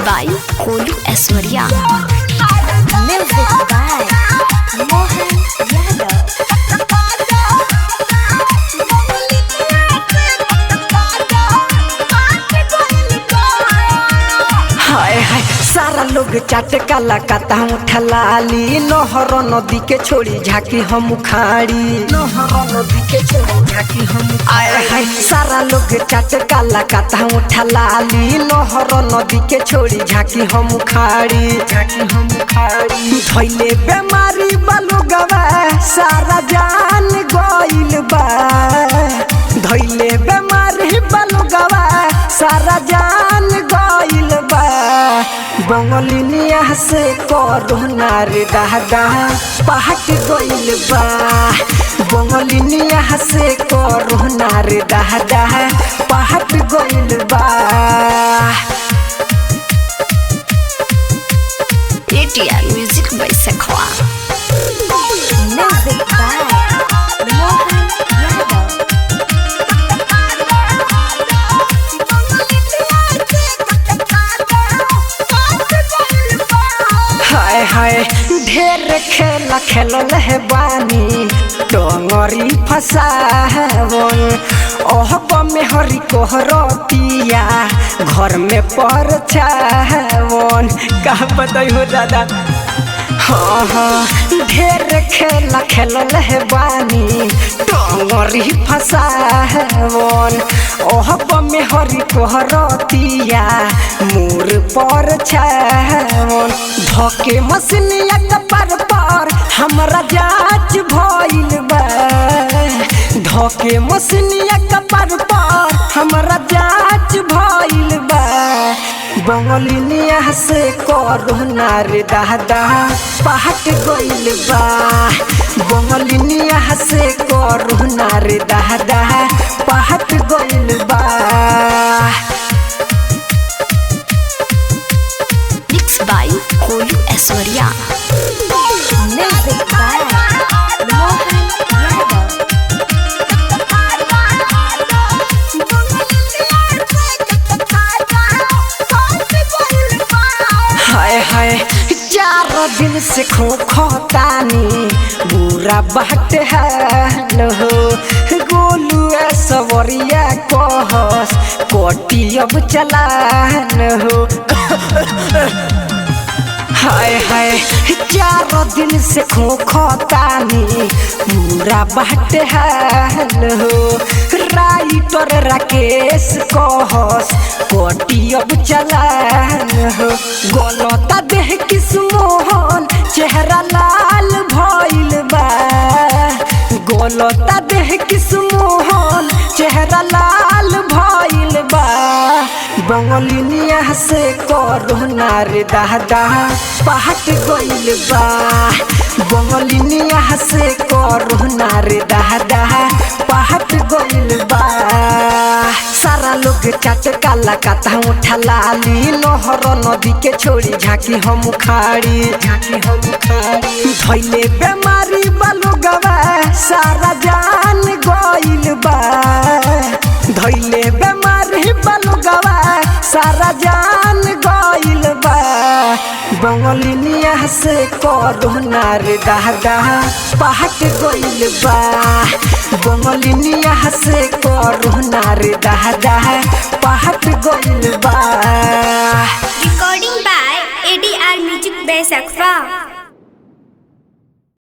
by Kolu Aishwarya. Music by Mohan Yadav. हाय हाय सारा लोग चाट काला काता उठलाली नहर नदी के छोड़ी झाकी हम उखाड़ी नहर नदी के छोड़ी झाकी हम आय हाय सारा लोग चाट काला काता उठलाली नहर नदी के छोड़ी झाकी हम उखाड़ी धइले बेमारी बालोगवा सारा जान गइल बा धइले बेमारी बालोगवा सारा जान गइल बा बंगलिनिया से कोरोना रे दादा पहट गइल बा बंगलिनिया से कोरोना रे दादा पहट गइल बा। ATR Music by Sakhwa. Music by Mohan Yadav. हाय हाय ढेर खेला खेलल है बानी टोंगरी फसावन ओह में हरी कोहरतिया घर में पर चावन का बताई हो दादा। हाँ हाँ ढेर खेला खेलल है बानी टोंगरी फसावन ओह में हरी कोहरतिया मोर पर चावन धके मसनिया कपर पर हमरा जांच भइल बा धके मसनिया कपर पर हमरा जांच भइल बा बंगलिनिया से कोरोना रे दादा पहट गइल बा बंगलिनिया से कोरोना रे दादा पहट गइल बा। Mixed by Kolu Aishwarya. Music by Mohan Yadav. हाय हाय 4 दिन से खोखतानी बुरा बाट है हो गोलू सवरिया कहस कोटी अब चलान हो हाय हाय 4 दिन से खोखतानी पूरा बाट है हो राइटर राकेश कहस कोटी अब चलान हो गलता देह किस मोहन चेहरा लाल भइल बा गलता देह किस मोहन चेहरा लाल भइल बा बंगलिनिया से कोरोना रे दादा पहट गइल बा बंगलिनिया से कोरोना रे दादा पहट गइल बा। सारा लोग चाट काला काता उठलाली नहर नदी के छोड़ी झाकी हम उखाड़ी धइले बेमारी बालोगवा सारा जान गइल बा धइले बेमारी बालोगवा सारा जान गइल बा बंगलिनिया से कोरोना रे दादा पहट गइल बा बंगलिनिया से कोरोना रे दादा पहट गइल बा। Recording by ADR Music by Sakhwa.